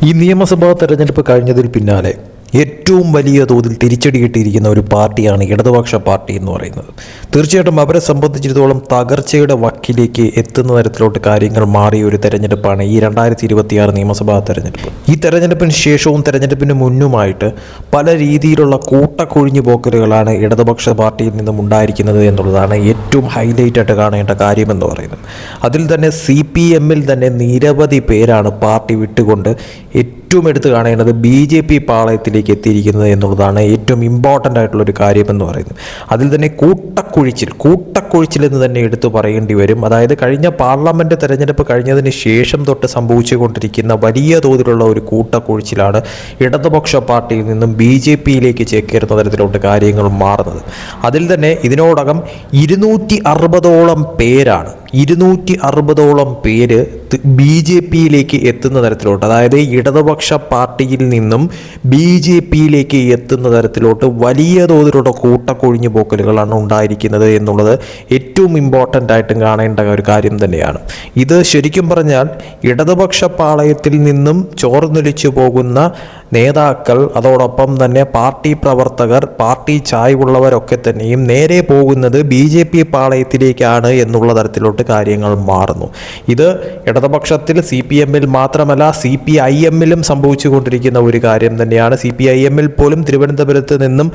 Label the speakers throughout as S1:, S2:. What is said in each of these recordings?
S1: ഈ നിയമസഭാ തെരഞ്ഞെടുപ്പ് കഴിഞ്ഞതിൽ പിന്നാലെ ഏറ്റവും വലിയ തോതിൽ തിരിച്ചടി കിട്ടിയിരിക്കുന്ന ഒരു പാർട്ടിയാണ് ഇടതുപക്ഷ പാർട്ടി എന്ന് പറയുന്നത്. തീർച്ചയായിട്ടും അവരെ സംബന്ധിച്ചിടത്തോളം തകർച്ചയുടെ വക്കിലേക്ക് എത്തുന്ന തരത്തിലോട്ട് കാര്യങ്ങൾ മാറിയ ഒരു തെരഞ്ഞെടുപ്പാണ് ഈ 2026 നിയമസഭാ തെരഞ്ഞെടുപ്പ്. ഈ തെരഞ്ഞെടുപ്പിന് ശേഷവും തെരഞ്ഞെടുപ്പിന് മുന്നുമായിട്ട് പല രീതിയിലുള്ള കൂട്ടക്കൊഴിഞ്ഞു പോക്കലുകളാണ് ഇടതുപക്ഷ പാർട്ടിയിൽ നിന്നും ഉണ്ടായിരിക്കുന്നത് എന്നുള്ളതാണ് ഏറ്റവും ഹൈലൈറ്റ് ആയിട്ട് കാണേണ്ട കാര്യമെന്ന് പറയുന്നത്. അതിൽ തന്നെ CPM-ൽ തന്നെ നിരവധി പേരാണ് പാർട്ടി വിട്ടുകൊണ്ട് ഏറ്റവും എടുത്ത് കാണേണ്ടത് BJP പാളയത്തിലേക്ക് എത്തിയിരിക്കുന്നത് എന്നുള്ളതാണ് ഏറ്റവും ഇമ്പോർട്ടൻ്റ് ആയിട്ടുള്ളൊരു കാര്യമെന്ന് പറയുന്നത്. അതിൽ തന്നെ കൂട്ടക്കുഴിച്ചിൽ എന്ന് തന്നെ എടുത്തു പറയേണ്ടി വരും. അതായത് കഴിഞ്ഞ പാർലമെൻറ്റ് തെരഞ്ഞെടുപ്പ് കഴിഞ്ഞതിന് ശേഷം തൊട്ട് സംഭവിച്ചുകൊണ്ടിരിക്കുന്ന വലിയ തോതിലുള്ള ഒരു കൂട്ടക്കുഴിച്ചിലാണ് ഇടതുപക്ഷ പാർട്ടിയിൽ നിന്നും BJP-യിലേക്ക് ചേക്കേറുന്ന തരത്തിലോട്ട് കാര്യങ്ങൾ മാറുന്നത്. അതിൽ തന്നെ ഇതിനോടകം 260ഓളം പേരാണ് 260ഓളം പേര് BJP-യിലേക്ക് എത്തുന്ന തരത്തിലോട്ട്, അതായത് ഇടതുപക്ഷ പാർട്ടിയിൽ നിന്നും BJP-യിലേക്ക് എത്തുന്ന തരത്തിലോട്ട് വലിയ തോതിലുള്ള കൂട്ടക്കൊഴിഞ്ഞു പോക്കലുകളാണ് ഉണ്ടായിരിക്കുന്നത് എന്നുള്ളത് ഏറ്റവും ഇമ്പോർട്ടൻ്റ് ആയിട്ടും കാണേണ്ട ഒരു കാര്യം തന്നെയാണ്. ഇത് ശരിക്കും പറഞ്ഞാൽ ഇടതുപക്ഷ പാളയത്തിൽ നിന്നും ചോർന്നൊലിച്ചു പോകുന്ന നേതാക്കൾ, അതോടൊപ്പം തന്നെ പാർട്ടി പ്രവർത്തകർ, പാർട്ടി ചായ്വുള്ളവരൊക്കെ തന്നെയും നേരെ പോകുന്നത് BJP പാളയത്തിലേക്കാണ് എന്നുള്ള തരത്തിലോട്ട് കാര്യങ്ങൾ മാറുന്നു. ഇത് ഇടതുപക്ഷത്തിൽ CPM-ൽ മാത്രമല്ല CPIM-ലും സംഭവിച്ചുകൊണ്ടിരിക്കുന്ന ഒരു കാര്യം തന്നെയാണ്. CPIM-ൽ പോലും തിരുവനന്തപുരത്ത് നിന്നും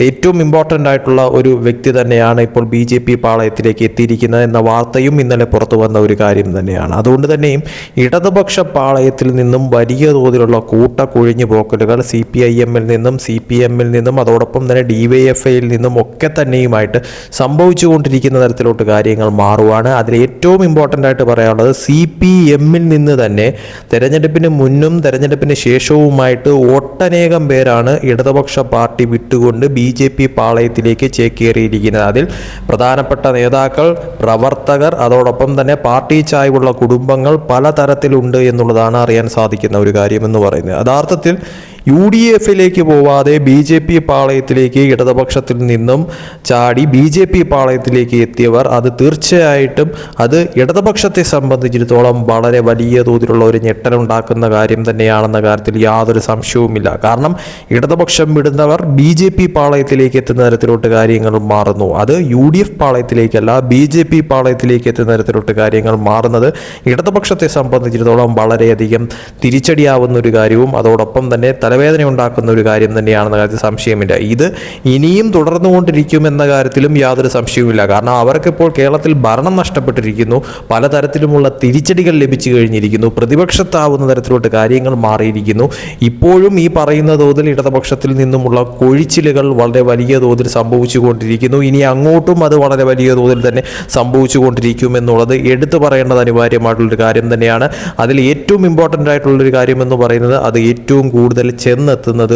S1: ഏറ്റവും ഇമ്പോർട്ടൻ്റ് ആയിട്ടുള്ള ഒരു വ്യക്തി തന്നെയാണ് ഇപ്പോൾ BJP പാളയത്തിലേക്ക് എത്തിയിരിക്കുന്നത് എന്ന വാർത്തയും ഇന്നലെ പുറത്തു വന്ന ഒരു കാര്യം തന്നെയാണ്. അതുകൊണ്ട് തന്നെയും ഇടതുപക്ഷ പാളയത്തിൽ നിന്നും വലിയ തോതിലുള്ള കൂട്ടക്കൊഴിഞ്ഞു പോക്കലുകൾ CPIM-ൽ നിന്നും CPM-ൽ നിന്നും അതോടൊപ്പം തന്നെ DYFI-ൽ നിന്നും ഒക്കെ തന്നെയുമായിട്ട് സംഭവിച്ചുകൊണ്ടിരിക്കുന്ന തരത്തിലോട്ട് കാര്യങ്ങൾ മാറുവാണ്. അതിൽ ഏറ്റവും ഇമ്പോർട്ടൻ്റ് ആയിട്ട് പറയാനുള്ളത് CPM-ൽ നിന്ന് തന്നെ തെരഞ്ഞെടുപ്പിന് മുന്നും തെരഞ്ഞെടുപ്പിന് ശേഷവുമായിട്ട് ഒട്ടനേകം പേരാണ് ഇടതുപക്ഷ പാർട്ടി വിട്ടുകൊണ്ട് BJP പാളയത്തിലേക്ക് ചേക്കേറിയിരിക്കുന്നത്. അതിൽ പ്രധാനപ്പെട്ട നേതാക്കൾ, പ്രവർത്തകർ, അതോടൊപ്പം തന്നെ പാർട്ടി ചായ്വുള്ള കുടുംബങ്ങൾ പലതരത്തിലുണ്ട് എന്നുള്ളതാണ് അറിയാൻ സാധിക്കുന്ന ഒരു കാര്യമെന്ന് പറയുന്നത്. യഥാർത്ഥത്തിൽ UDF-ലേക്ക് പോവാതെ BJP പാളയത്തിലേക്ക് ഇടതുപക്ഷത്തിൽ നിന്നും ചാടി BJP പാളയത്തിലേക്ക് എത്തിയവർ, അത് തീർച്ചയായിട്ടും അത് ഇടതുപക്ഷത്തെ സംബന്ധിച്ചിടത്തോളം വളരെ വലിയ തോതിലുള്ള ഒരു ഞെട്ടലുണ്ടാക്കുന്ന കാര്യം തന്നെയാണെന്ന കാര്യത്തിൽ യാതൊരു സംശയവുമില്ല. കാരണം ഇടതുപക്ഷം വിടുന്നവർ BJP പാളയത്തിലേക്ക് എത്തുന്ന തരത്തിലോട്ട് കാര്യങ്ങൾ മാറുന്നു. അത് UDF പാളയത്തിലേക്കല്ല, BJP പാളയത്തിലേക്ക് എത്തുന്ന തരത്തിലോട്ട് കാര്യങ്ങൾ മാറുന്നത് ഇടതുപക്ഷത്തെ സംബന്ധിച്ചിടത്തോളം വളരെയധികം തിരിച്ചടിയാവുന്ന ഒരു കാര്യവും അതോടൊപ്പം തന്നെ വേദന ഉണ്ടാക്കുന്ന ഒരു കാര്യം തന്നെയാണെന്ന കാര്യത്തിൽ സംശയമില്ല. ഇത് ഇനിയും തുടർന്നുകൊണ്ടിരിക്കുമെന്ന കാര്യത്തിലും യാതൊരു സംശയവുമില്ല. കാരണം അവർക്കിപ്പോൾ കേരളത്തിൽ ഭരണം നഷ്ടപ്പെട്ടിരിക്കുന്നു, പലതരത്തിലുമുള്ള തിരിച്ചടികൾ ലഭിച്ചു കഴിഞ്ഞിരിക്കുന്നു, പ്രതിപക്ഷത്താവുന്ന തരത്തിലോട്ട് കാര്യങ്ങൾ മാറിയിരിക്കുന്നു. ഇപ്പോഴും ഈ പറയുന്ന തോതിൽ ഇടതുപക്ഷത്തിൽ നിന്നുമുള്ള കൊഴിച്ചിലുകൾ വളരെ വലിയ തോതിൽ സംഭവിച്ചുകൊണ്ടിരിക്കുന്നു. ഇനി അങ്ങോട്ടും അത് വളരെ വലിയ തോതിൽ തന്നെ സംഭവിച്ചുകൊണ്ടിരിക്കുമെന്നുള്ളത് എടുത്തു പറയേണ്ടത് അനിവാര്യമായിട്ടുള്ളൊരു കാര്യം തന്നെയാണ്. അതിൽ ഏറ്റവും ഇമ്പോർട്ടൻ്റ് ആയിട്ടുള്ളൊരു കാര്യം എന്ന് പറയുന്നത് അത് ഏറ്റവും കൂടുതൽ ചെന്നെത്തുന്നത്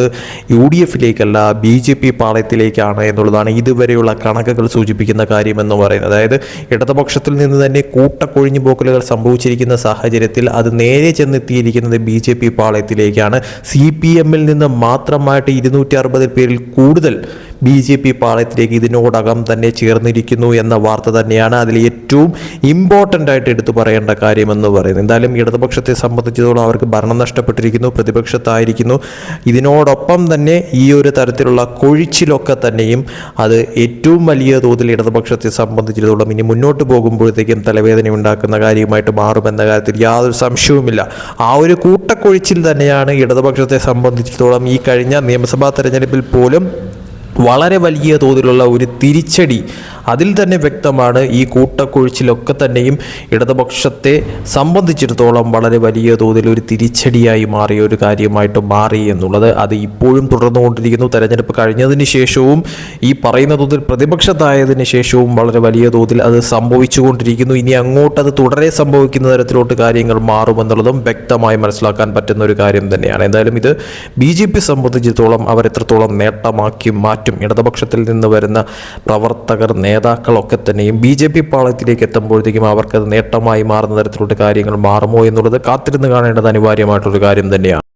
S1: UDF-ലേക്കല്ല BJP പാളയത്തിലേക്കാണ് എന്നുള്ളതാണ് ഇതുവരെയുള്ള കണക്കുകൾ സൂചിപ്പിക്കുന്ന കാര്യമെന്ന് പറയുന്നത്. അതായത് ഇടതുപക്ഷത്തിൽ നിന്ന് തന്നെ കൂട്ടക്കൊഴിഞ്ഞു പോക്കലുകൾ സംഭവിച്ചിരിക്കുന്ന സാഹചര്യത്തിൽ അത് നേരെ ചെന്നെത്തിയിരിക്കുന്നത് BJP പാളയത്തിലേക്കാണ്. CPM-ൽ നിന്ന് മാത്രമായിട്ട് 260 പേരിൽ കൂടുതൽ BJP പാളയത്തിലേക്ക് ഇതിനോടകം തന്നെ ചേർന്നിരിക്കുന്നു എന്ന വാർത്ത തന്നെയാണ് അതിൽ ഏറ്റവും ഇമ്പോർട്ടൻ്റ് ആയിട്ട് എടുത്തു പറയേണ്ട കാര്യമെന്ന് പറയുന്നത്. എന്തായാലും ഇടതുപക്ഷത്തെ സംബന്ധിച്ചിടത്തോളം അവർക്ക് ഭരണം നഷ്ടപ്പെട്ടിരിക്കുന്നു, പ്രതിപക്ഷത്തായിരിക്കുന്നു. ഇതിനോടൊപ്പം തന്നെ ഈ ഒരു തരത്തിലുള്ള കൊഴിച്ചിലൊക്കെ തന്നെയും അത് ഏറ്റവും വലിയ തോതിൽ ഇടതുപക്ഷത്തെ സംബന്ധിച്ചിടത്തോളം ഇനി മുന്നോട്ട് പോകുമ്പോഴത്തേക്കും തലവേദന ഉണ്ടാക്കുന്ന കാര്യമായിട്ട് മാറുമെന്ന കാര്യത്തിൽ യാതൊരു സംശയവുമില്ല. ആ ഒരു കൂട്ടക്കൊഴിച്ചിൽ തന്നെയാണ് ഇടതുപക്ഷത്തെ സംബന്ധിച്ചിടത്തോളം ഈ കഴിഞ്ഞ നിയമസഭാ തെരഞ്ഞെടുപ്പിൽ പോലും വളരെ വലിയ തോതിലുള്ള ഒരു തിരിച്ചടി അതിൽ തന്നെ വ്യക്തമാണ്. ഈ കൂട്ടക്കൊഴിച്ചിലൊക്കെ തന്നെയും ഇടതുപക്ഷത്തെ സംബന്ധിച്ചിടത്തോളം വളരെ വലിയ തോതിൽ ഒരു തിരിച്ചടിയായി മാറിയ ഒരു കാര്യമായിട്ട് മാറി എന്നുള്ളത് അത് ഇപ്പോഴും തുടർന്നുകൊണ്ടിരിക്കുന്നു. തെരഞ്ഞെടുപ്പ് കഴിഞ്ഞതിന് ശേഷവും ഈ പറയുന്ന തോതിൽ പ്രതിപക്ഷത്തായതിനു ശേഷവും വളരെ വലിയ തോതിൽ അത് സംഭവിച്ചുകൊണ്ടിരിക്കുന്നു. ഇനി അങ്ങോട്ട് അത് തുടരെ സംഭവിക്കുന്ന തരത്തിലോട്ട് കാര്യങ്ങൾ മാറുമെന്നുള്ളതും വ്യക്തമായി മനസ്സിലാക്കാൻ പറ്റുന്ന ഒരു കാര്യം തന്നെയാണ്. എന്തായാലും ഇത് BJP സംബന്ധിച്ചിടത്തോളം അവരെത്രത്തോളം നേട്ടമാക്കി മാറ്റും, ഇടതുപക്ഷത്തിൽ നിന്ന് വരുന്ന പ്രവർത്തകർ, നേതാക്കളൊക്കെ തന്നെയും BJP പാളയത്തിലേക്ക് എത്തുമ്പോഴത്തേക്കും അവർക്കത് നേട്ടമായി മാറുന്ന തരത്തിലുള്ള കാര്യങ്ങൾ മാറുമോ എന്നുള്ളത് കാത്തിരുന്ന് കാണേണ്ടത് അനിവാര്യമായിട്ടുള്ളൊരു കാര്യം തന്നെയാണ്.